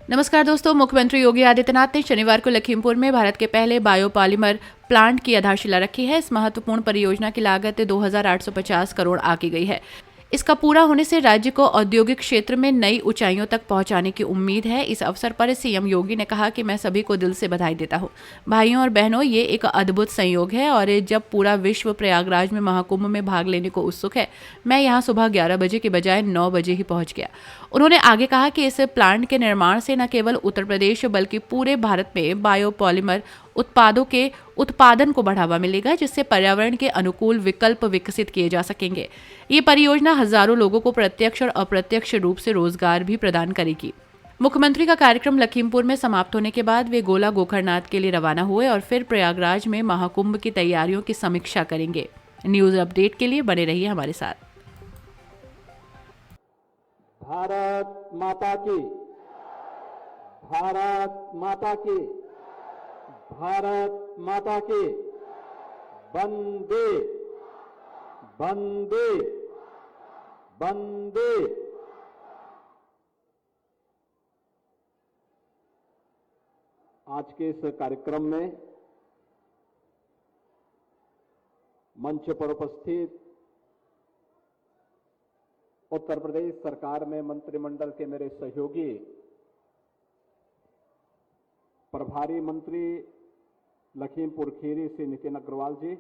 नमस्कार दोस्तों। मुख्यमंत्री योगी आदित्यनाथ ने शनिवार को लखीमपुर में भारत के पहले बायोपॉलीमर प्लांट की आधारशिला रखी है। इस महत्वपूर्ण परियोजना की लागत 2,850 करोड़ आंकी गई है। इसका पूरा होने से राज्य को औद्योगिक क्षेत्र में नई ऊंचाइयों तक पहुंचाने की उम्मीद है। इस अवसर पर सीएम योगी ने कहा कि मैं सभी को दिल से बधाई देता हूं। भाइयों और बहनों, ये एक अद्भुत संयोग है और जब पूरा विश्व प्रयागराज में महाकुंभ में भाग लेने को उत्सुक है, मैं यहां सुबह 11 बजे के बजाय 9 बजे ही पहुंच गया। उन्होंने आगे कहा कि इस प्लांट के निर्माण से न केवल उत्तर प्रदेश बल्कि पूरे भारत में बायोपॉलीमर उत्पादों के उत्पादन को बढ़ावा मिलेगा, जिससे पर्यावरण के अनुकूल विकल्प विकसित किए जा सकेंगे। ये परियोजना हजारों लोगों को प्रत्यक्ष और अप्रत्यक्ष रूप से रोजगार भी प्रदान करेगी। मुख्यमंत्री का कार्यक्रम लखीमपुर में समाप्त होने के बाद वे गोला गोकर्णनाथ के लिए रवाना हुए और फिर प्रयागराज में महाकुंभ की तैयारियों की समीक्षा करेंगे। न्यूज अपडेट के लिए बने रहिए हमारे साथ। भारत माता की, भारत माता की, भारत माता की। वंदे वंदे वंदे। आज के इस कार्यक्रम में मंच पर उपस्थित उत्तर प्रदेश सरकार में मंत्रिमंडल के मेरे सहयोगी प्रभारी मंत्री लखीमपुर खीरी श्री नितिन अग्रवाल जी,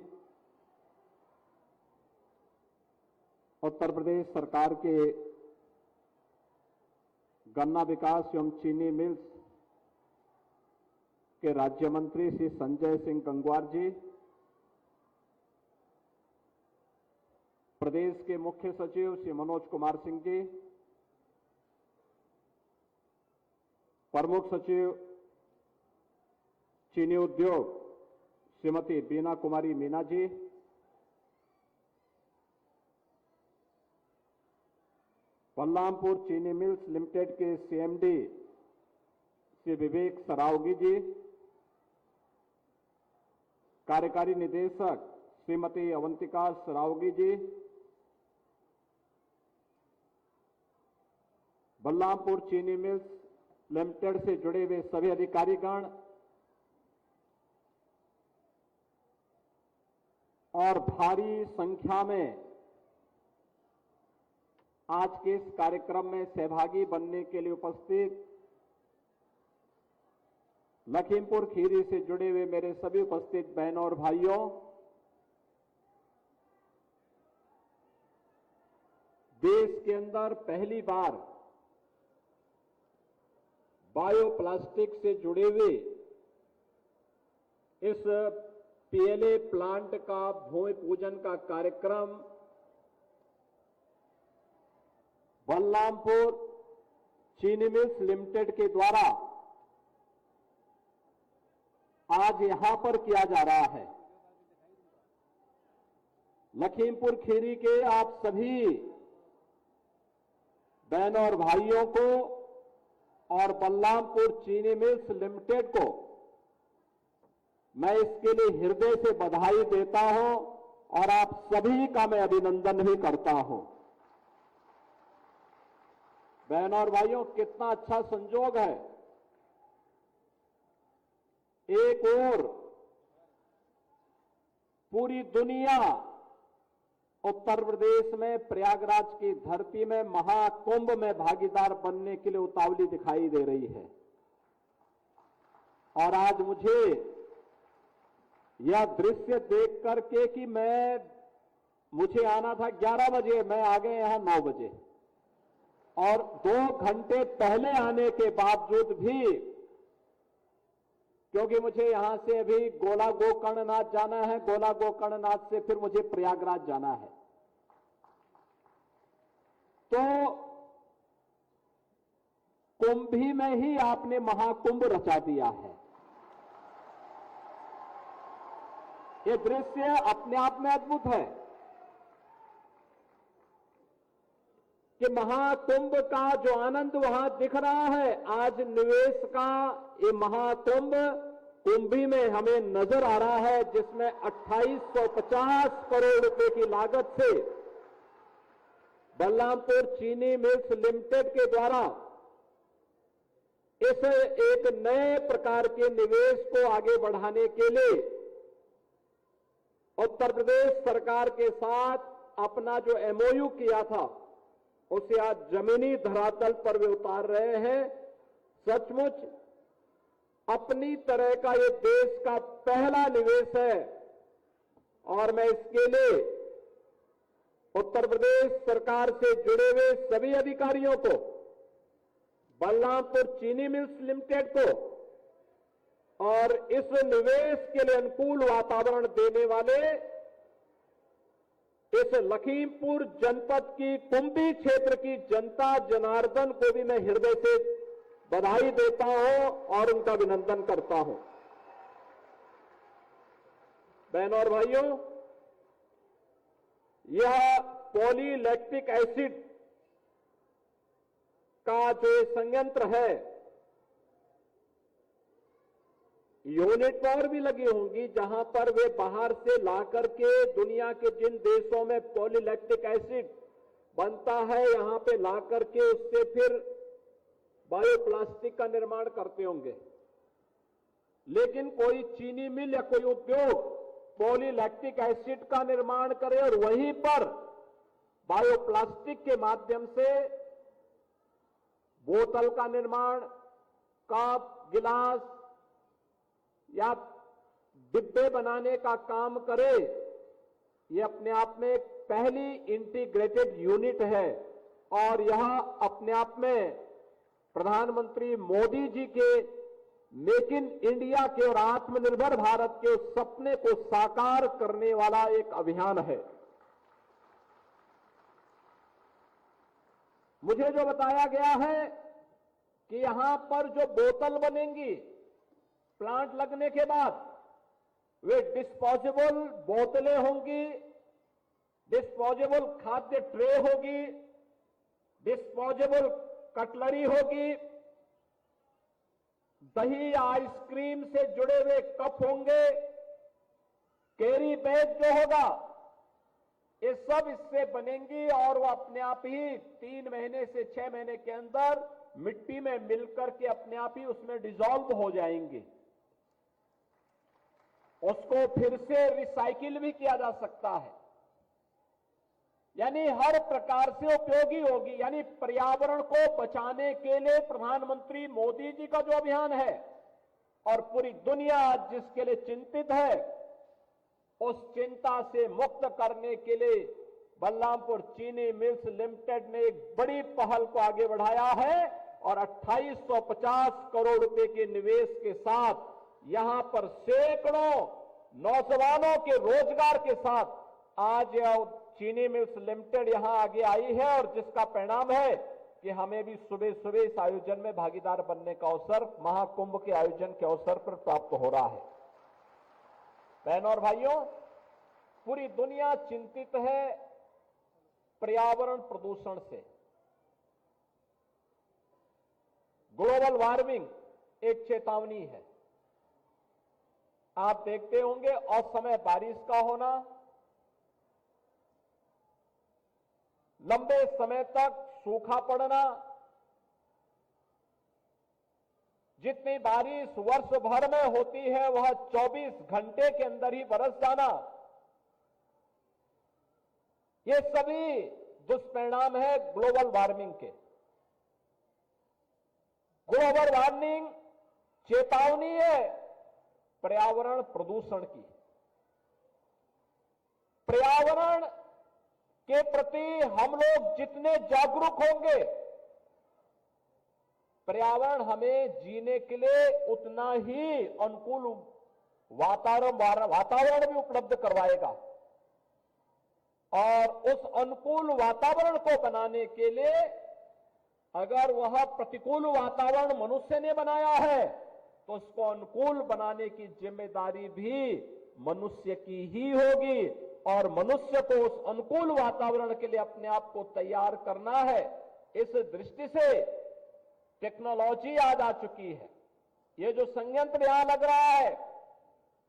उत्तर प्रदेश सरकार के गन्ना विकास एवं चीनी मिल्स के राज्य मंत्री श्री संजय सिंह गंगवार जी, प्रदेश के मुख्य सचिव श्री मनोज कुमार सिंह जी, प्रमुख सचिव चीनी उद्योग श्रीमती बीना कुमारी मीना जी, बलरामपुर चीनी मिल्स लिमिटेड के सीएमडी श्री विवेक सरावगी जी, कार्यकारी निदेशक श्रीमती अवंतिका सरावगी जी, बलरामपुर चीनी मिल्स लिमिटेड से जुड़े हुए सभी अधिकारीगण और भारी संख्या में आज के इस कार्यक्रम में सहभागी बनने के लिए उपस्थित लखीमपुर खीरी से जुड़े हुए मेरे सभी उपस्थित बहनों और भाइयों, देश के अंदर पहली बार बायोप्लास्टिक से जुड़े हुए इस पीएलए प्लांट का भूमि पूजन का कार्यक्रम बलरामपुर चीनी मिल्स लिमिटेड के द्वारा आज यहां पर किया जा रहा है। लखीमपुर खीरी के आप सभी बहनों और भाइयों को और बलरामपुर चीनी मिल्स लिमिटेड को मैं इसके लिए हृदय से बधाई देता हूं और आप सभी का मैं अभिनंदन भी करता हूं। बहनों और भाइयों, कितना अच्छा संजोग है। एक ओर पूरी दुनिया उत्तर प्रदेश में प्रयागराज की धरती में महाकुंभ में भागीदार बनने के लिए उतावली दिखाई दे रही है और आज मुझे यह दृश्य देख करके कि मुझे आना था 11 बजे, मैं आ गए यहां 9 बजे और 2 घंटे पहले आने के बावजूद भी, क्योंकि मुझे यहां से अभी गोला गोकर्णनाथ जाना है, गोला गोकर्णनाथ से फिर मुझे प्रयागराज जाना है, तो कुंभी में ही आपने महाकुंभ रचा दिया है। ये दृश्य अपने आप में अद्भुत है कि महाकुंभ का जो आनंद वहां दिख रहा है, आज निवेश का ये महाकुंभ कुंभी में हमें नजर आ रहा है, जिसमें 2850 करोड़ रुपए की लागत से बलरामपुर चीनी मिल्स लिमिटेड के द्वारा इस एक नए प्रकार के निवेश को आगे बढ़ाने के लिए उत्तर प्रदेश सरकार के साथ अपना जो एमओयू किया था उसे आज जमीनी धरातल पर वे उतार रहे हैं। सचमुच अपनी तरह का ये देश का पहला निवेश है और मैं इसके लिए उत्तर प्रदेश सरकार से जुड़े हुए सभी अधिकारियों को, बलरामपुर चीनी मिल्स लिमिटेड को और इस निवेश के लिए अनुकूल वातावरण देने वाले इस लखीमपुर जनपद की कुंभी क्षेत्र की जनता जनार्दन को भी मैं हृदय से बधाई देता हूं और उनका अभिनंदन करता हूं। बहनों और भाइयों, यह पॉलीलैक्टिक एसिड का जो संयंत्र है, यूनिट और भी लगी होंगी जहां पर वे बाहर से ला करके दुनिया के जिन देशों में पॉलीलैक्टिक एसिड बनता है यहां पे ला करके उससे फिर बायोप्लास्टिक का निर्माण करते होंगे। लेकिन कोई चीनी मिल या कोई उद्योग पॉलीलैक्टिक एसिड का निर्माण करे और वहीं पर बायोप्लास्टिक के माध्यम से बोतल का निर्माण, कप, गिलास या डिब्बे बनाने का काम करे, ये अपने आप में एक पहली इंटीग्रेटेड यूनिट है और यह अपने आप में प्रधानमंत्री मोदी जी के मेक इन इंडिया के और आत्मनिर्भर भारत के उस सपने को साकार करने वाला एक अभियान है। मुझे जो बताया गया है कि यहां पर जो बोतल बनेंगी प्लांट लगने के बाद वे डिस्पोजेबल बोतलें होंगी, डिस्पोजेबल खाद्य ट्रे होगी, डिस्पोजेबल कटलरी होगी, दही या आइसक्रीम से जुड़े हुए कप होंगे, कैरी बैग जो होगा, ये सब इससे बनेंगी और वो अपने आप ही 3 महीने से 6 महीने के अंदर मिट्टी में मिलकर के अपने आप ही उसमें डिसॉल्व हो जाएंगे। उसको फिर से रिसाइकिल भी किया जा सकता है, यानी हर प्रकार से उपयोगी होगी। यानी पर्यावरण को बचाने के लिए प्रधानमंत्री मोदी जी का जो अभियान है और पूरी दुनिया आज जिसके लिए चिंतित है, उस चिंता से मुक्त करने के लिए बलरामपुर चीनी मिल्स लिमिटेड ने एक बड़ी पहल को आगे बढ़ाया है और 2850 करोड़ रुपए के निवेश के साथ यहां पर सैकड़ों नौजवानों के रोजगार के साथ आज यह चीनी मिल्स लिमिटेड यहां आगे आई है और जिसका परिणाम है कि हमें भी सुबह सुबह इस आयोजन में भागीदार बनने का अवसर महाकुंभ के आयोजन के अवसर पर प्राप्त हो रहा है। बहनों और भाइयों, पूरी दुनिया चिंतित है पर्यावरण प्रदूषण से। ग्लोबल वार्मिंग एक चेतावनी है। आप देखते होंगे असमय बारिश का होना, लंबे समय तक सूखा पड़ना, जितनी बारिश वर्ष भर में होती है वह 24 घंटे के अंदर ही बरस जाना, ये सभी दुष्परिणाम है ग्लोबल वार्मिंग के। ग्लोबल वार्मिंग चेतावनी है पर्यावरण प्रदूषण की। पर्यावरण के प्रति हम लोग जितने जागरूक होंगे, पर्यावरण हमें जीने के लिए उतना ही अनुकूल वातावरण भी उपलब्ध करवाएगा और उस अनुकूल वातावरण को बनाने के लिए अगर वह प्रतिकूल वातावरण मनुष्य ने बनाया है तो उसको अनुकूल बनाने की जिम्मेदारी भी मनुष्य की ही होगी और मनुष्य को उस अनुकूल वातावरण के लिए अपने आप को तैयार करना है। इस दृष्टि से टेक्नोलॉजी आज आ चुकी है। ये जो संयंत्र यहां लग रहा है,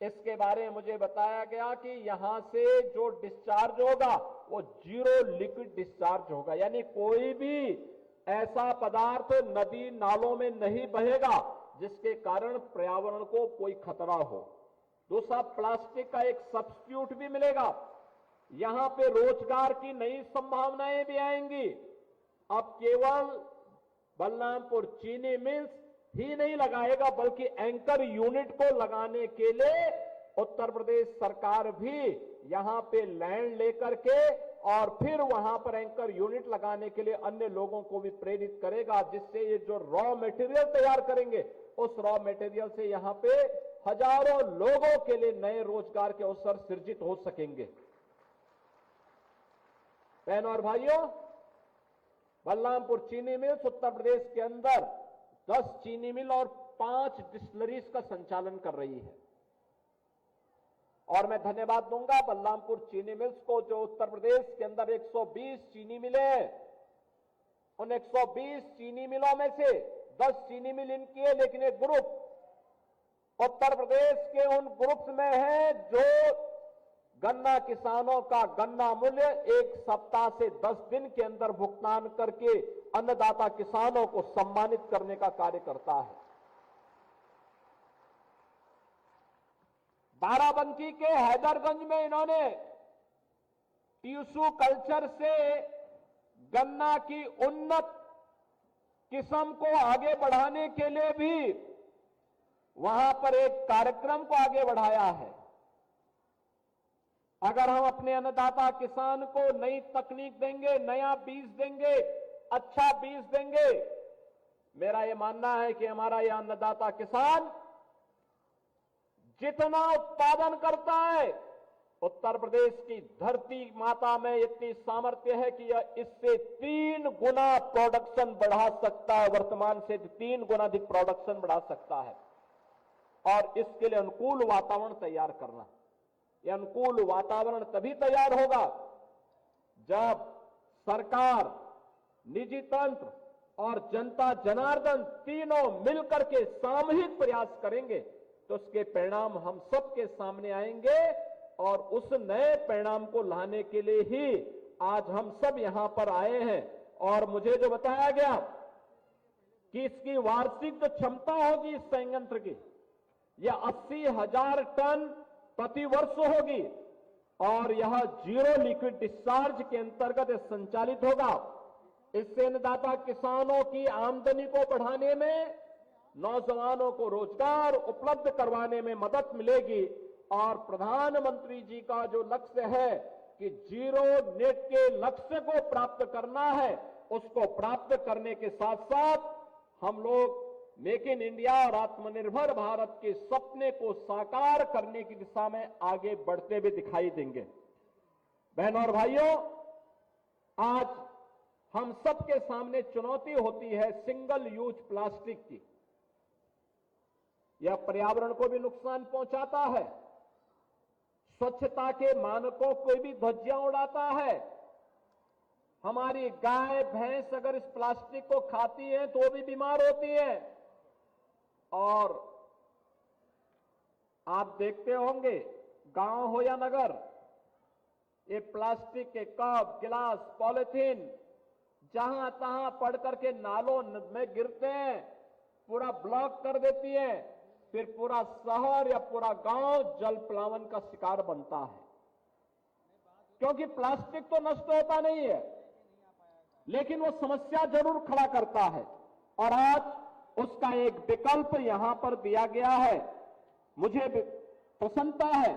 इसके बारे में मुझे बताया गया कि यहां से जो डिस्चार्ज होगा वो 0 लिक्विड डिस्चार्ज होगा, यानी कोई भी ऐसा पदार्थ नदी नालों में नहीं बहेगा जिसके कारण पर्यावरण को कोई खतरा हो। दूसरा, प्लास्टिक का एक सब्स्टिट्यूट भी मिलेगा। यहां पे रोजगार की नई संभावनाएं भी आएंगी। अब केवल बलरामपुर चीनी मिल्स ही नहीं लगाएगा, बल्कि एंकर यूनिट को लगाने के लिए उत्तर प्रदेश सरकार भी यहां पे लैंड लेकर के और फिर वहां पर एंकर यूनिट लगाने के लिए अन्य लोगों को भी प्रेरित करेगा, जिससे ये जो रॉ मटेरियल तैयार करेंगे उस रॉ मटेरियल से यहां पे हजारों लोगों के लिए नए रोजगार के अवसर सृजित हो सकेंगे। बहनों और भाइयों, बलरामपुर चीनी मिल्स उत्तर प्रदेश के अंदर 10 चीनी मिल और 5 डिस्टिलरीज का संचालन कर रही है। और मैं धन्यवाद दूंगा बलरामपुर चीनी मिल्स को, जो उत्तर प्रदेश के अंदर 120 चीनी मिलें हैं। उन 120 चीनी मिलों में से 10 चीनी मिल इनकी है, लेकिन एक ग्रुप उत्तर प्रदेश के उन ग्रुप्स में है जो गन्ना किसानों का गन्ना मूल्य 1 सप्ताह से 10 दिन के अंदर भुगतान करके अन्नदाता किसानों को सम्मानित करने का कार्य करता है। बाराबंकी के हैदरगंज में इन्होंने टिश्यू कल्चर से गन्ना की उन्नत किस्म को आगे बढ़ाने के लिए भी वहां पर एक कार्यक्रम को आगे बढ़ाया है। अगर हम अपने अन्नदाता किसान को नई तकनीक देंगे, नया बीज देंगे, अच्छा बीज देंगे, मेरा यह मानना है कि हमारा यह अन्नदाता किसान जितना उत्पादन करता है, उत्तर प्रदेश की धरती माता में इतनी सामर्थ्य है कि यह इससे 3 गुना प्रोडक्शन बढ़ा सकता है। वर्तमान से 3 गुना अधिक प्रोडक्शन बढ़ा सकता है। और इसके लिए अनुकूल वातावरण तैयार करना। यह अनुकूल वातावरण तभी तैयार होगा जब सरकार, निजी तंत्र और जनता जनार्दन तीनों मिलकर के सामूहिक प्रयास करेंगे, तो उसके परिणाम हम सबके सामने आएंगे। और उस नए परिणाम को लाने के लिए ही आज हम सब यहां पर आए हैं। और मुझे जो बताया गया कि इसकी वार्षिक जो क्षमता होगी इस संयंत्र की, यह 80,000 टन प्रति वर्ष होगी और यह जीरो लिक्विड डिस्चार्ज के अंतर्गत संचालित होगा। इससे अन्नदाता किसानों की आमदनी को बढ़ाने में, नौजवानों को रोजगार उपलब्ध करवाने में मदद मिलेगी। और प्रधानमंत्री जी का जो लक्ष्य है कि जीरो नेट के लक्ष्य को प्राप्त करना है, उसको प्राप्त करने के साथ साथ हम लोग मेक इन इंडिया और आत्मनिर्भर भारत के सपने को साकार करने की दिशा में आगे बढ़ते हुए दिखाई देंगे। बहनों और भाइयों, आज हम सबके सामने चुनौती होती है सिंगल यूज प्लास्टिक की। यह पर्यावरण को भी नुकसान पहुंचाता है, स्वच्छता के मानकों को भी ध्वजियां उड़ाता है। हमारी गाय भैंस अगर इस प्लास्टिक को खाती है तो भी बीमार होती है। और आप देखते होंगे, गांव हो या नगर, ये प्लास्टिक के कप, गिलास, पॉलिथीन जहां तहां पड़ करके नालों में गिरते हैं, पूरा ब्लॉक कर देती है। फिर पूरा शहर या पूरा गांव जल प्लावन का शिकार बनता है। क्योंकि प्लास्टिक तो नष्ट होता नहीं है, लेकिन वो समस्या जरूर खड़ा करता है। और आज उसका एक विकल्प यहां पर दिया गया है। मुझे प्रसन्नता है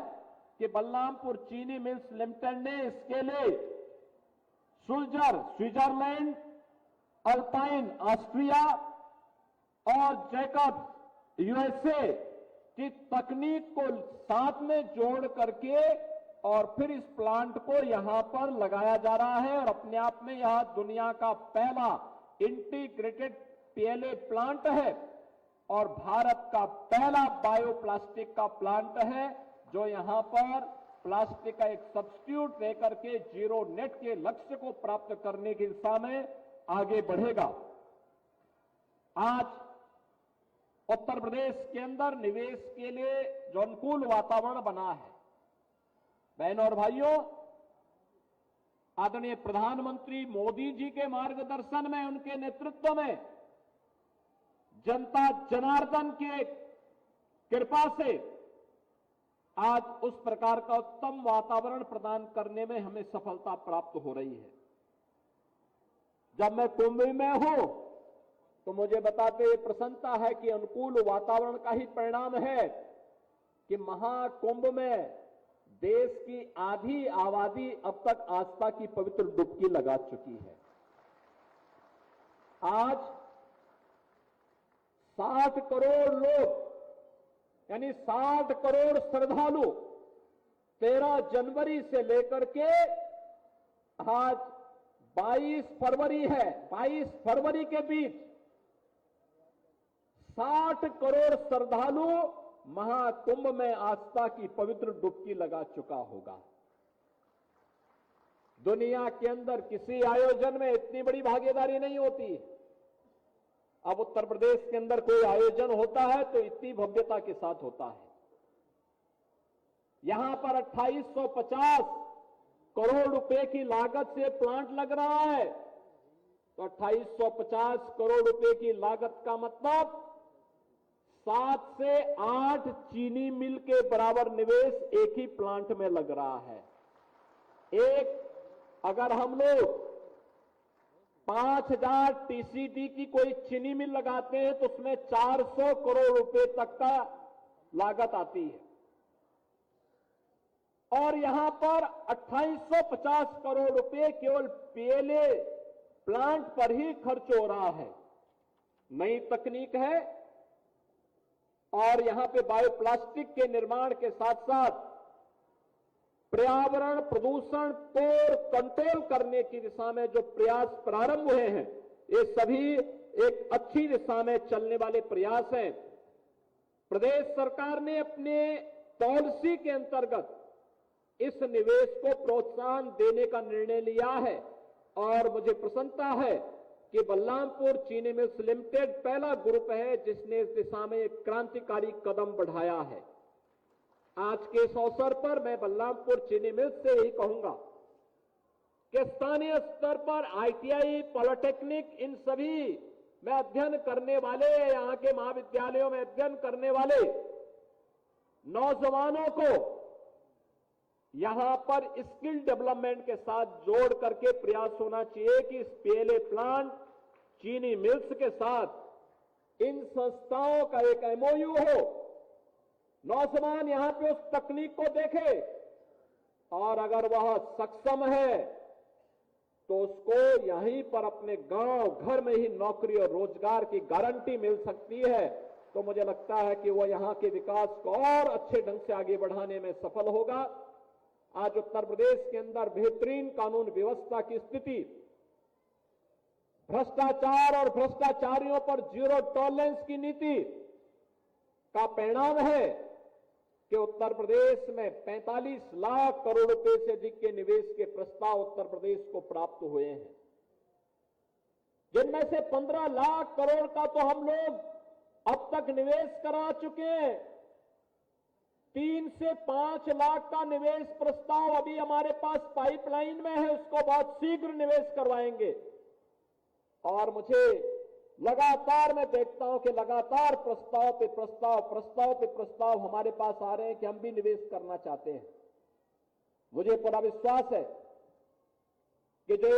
कि बलरामपुर चीनी मिल्स लिमिटेड ने इसके लिए सुल्जर स्विट्जरलैंड, अल्पाइन ऑस्ट्रिया और जैकब्स यूएसए की तकनीक को साथ में जोड़ करके और फिर इस प्लांट को यहां पर लगाया जा रहा है। और अपने आप में यह दुनिया का पहला इंटीग्रेटेड पीएलए प्लांट है और भारत का पहला बायोप्लास्टिक का प्लांट है, जो यहां पर प्लास्टिक का एक सब्स्टिट्यूट लेकर के जीरो नेट के लक्ष्य को प्राप्त करने की दिशा में आगे बढ़ेगा। आज उत्तर प्रदेश के अंदर निवेश के लिए जो अनुकूल वातावरण बना है, बहनों और भाइयों, आदरणीय प्रधानमंत्री मोदी जी के मार्गदर्शन में, उनके नेतृत्व में, जनता जनार्दन के कृपा से आज उस प्रकार का उत्तम वातावरण प्रदान करने में हमें सफलता प्राप्त हो रही है। जब मैं कुंभ में हूं तो मुझे बताते हुए प्रसन्नता है कि अनुकूल वातावरण का ही परिणाम है कि महाकुंभ में देश की आधी आबादी अब तक आस्था की पवित्र डुबकी लगा चुकी है। आज 60 करोड़ लोग, यानी 60 करोड़ श्रद्धालु 13 जनवरी से लेकर के आज 22 फरवरी है, 22 फरवरी के बीच 60 करोड़ श्रद्धालु महाकुंभ में आस्था की पवित्र डुबकी लगा चुका होगा। दुनिया के अंदर किसी आयोजन में इतनी बड़ी भागीदारी नहीं होती। अब उत्तर प्रदेश के अंदर कोई आयोजन होता है तो इतनी भव्यता के साथ होता है। यहां पर 2850 करोड़ रुपए की लागत से प्लांट लग रहा है, तो 2850 करोड़ रुपए की लागत का मतलब 7 से 8 चीनी मिल के बराबर निवेश एक ही प्लांट में लग रहा है। अगर हम लोग 5000 टीसीडी की कोई चीनी मिल लगाते हैं तो उसमें 400 करोड़ रुपए तक का लागत आती है, और यहां पर 2850 करोड़ रुपए केवल पीएलए प्लांट पर ही खर्च हो रहा है। नई तकनीक है और यहां पे बायोप्लास्टिक के निर्माण के साथ साथ पर्यावरण प्रदूषण को कंट्रोल करने की दिशा में जो प्रयास प्रारंभ हुए हैं, ये सभी एक अच्छी दिशा में चलने वाले प्रयास हैं। प्रदेश सरकार ने अपने पॉलिसी के अंतर्गत इस निवेश को प्रोत्साहन देने का निर्णय लिया है, और मुझे प्रसन्नता है कि बलरामपुर चीनी मिल्स लिमिटेड पहला ग्रुप है जिसने इस दिशा में एक क्रांतिकारी कदम बढ़ाया है। आज के इस अवसर पर मैं बलरामपुर चीनी मिल्स से यही कहूंगा कि स्थानीय स्तर पर आईटीआई, पॉलिटेक्निक, इन सभी में अध्ययन करने वाले, यहां के महाविद्यालयों में अध्ययन करने वाले नौजवानों को यहां पर स्किल डेवलपमेंट के साथ जोड़ करके प्रयास होना चाहिए कि इस पीएलए प्लांट, चीनी मिल्स के साथ इन संस्थाओं का एक एमओयू हो। नौजवान यहां पे उस तकनीक को देखे और अगर वह सक्षम है तो उसको यहीं पर अपने गांव घर में ही नौकरी और रोजगार की गारंटी मिल सकती है। तो मुझे लगता है कि वह यहां के विकास को और अच्छे ढंग से आगे बढ़ाने में सफल होगा। आज उत्तर प्रदेश के अंदर बेहतरीन कानून व्यवस्था की स्थिति, भ्रष्टाचार और भ्रष्टाचारियों पर जीरो टॉलरेंस की नीति का परिणाम है कि उत्तर प्रदेश में 45 लाख करोड़ रुपए से अधिक के निवेश के प्रस्ताव उत्तर प्रदेश को प्राप्त हुए हैं, जिनमें से 15 लाख करोड़ का तो हम लोग अब तक निवेश करा चुके हैं। 3 से 5 लाख का निवेश प्रस्ताव अभी हमारे पास पाइपलाइन में है, उसको बहुत शीघ्र निवेश करवाएंगे। और मुझे लगातार मैं देखता हूं कि लगातार प्रस्ताव पे प्रस्ताव हमारे पास आ रहे हैं कि हम भी निवेश करना चाहते हैं। मुझे पूरा विश्वास है कि जो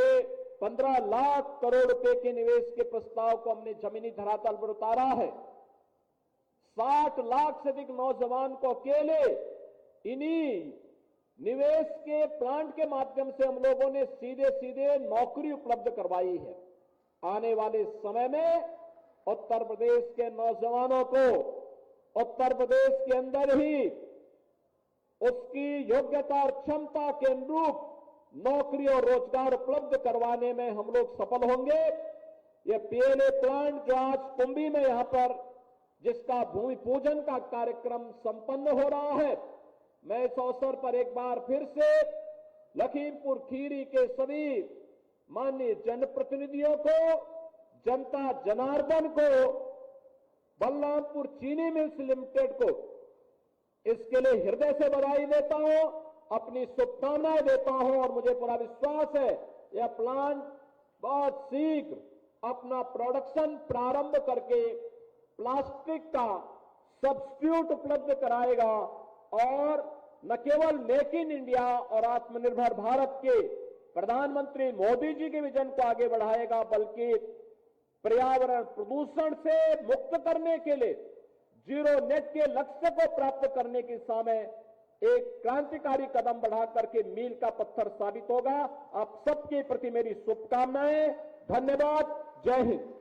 15 लाख करोड़ रुपए के निवेश के प्रस्ताव को हमने जमीनी धरातल पर उतारा है, 60 लाख से अधिक नौजवान को अकेले इन्हीं निवेश के प्लांट के माध्यम से हम लोगों ने सीधे सीधे नौकरी उपलब्ध करवाई है। आने वाले समय में उत्तर प्रदेश के नौजवानों को उत्तर प्रदेश के अंदर ही उसकी योग्यता और क्षमता के अनुरूप नौकरी और रोजगार उपलब्ध करवाने में हम लोग सफल होंगे। ये पीएलए प्लांट जो आज कुंभी में यहां पर जिसका भूमि पूजन का कार्यक्रम संपन्न हो रहा है, मैं इस अवसर पर एक बार फिर से लखीमपुर खीरी के सभी माननीय जनप्रतिनिधियों को, जनता जनार्दन को, बलरामपुर चीनी मिल्स लिमिटेड को इसके लिए हृदय से बधाई देता हूं अपनी शुभकामनाएं देता हूं और मुझे पूरा विश्वास है यह प्लांट बहुत शीघ्र अपना प्रोडक्शन प्रारंभ करके प्लास्टिक का सब्स्टिट्यूट उपलब्ध कराएगा और न केवल मेक इन इंडिया और आत्मनिर्भर भारत के प्रधानमंत्री मोदी जी के विजन को आगे बढ़ाएगा, बल्कि पर्यावरण प्रदूषण से मुक्त करने के लिए जीरो नेट के लक्ष्य को प्राप्त करने की दिशा में एक क्रांतिकारी कदम बढ़ा करके मील का पत्थर साबित होगा। आप सबके प्रति मेरी शुभकामनाएं। धन्यवाद। जय हिंद।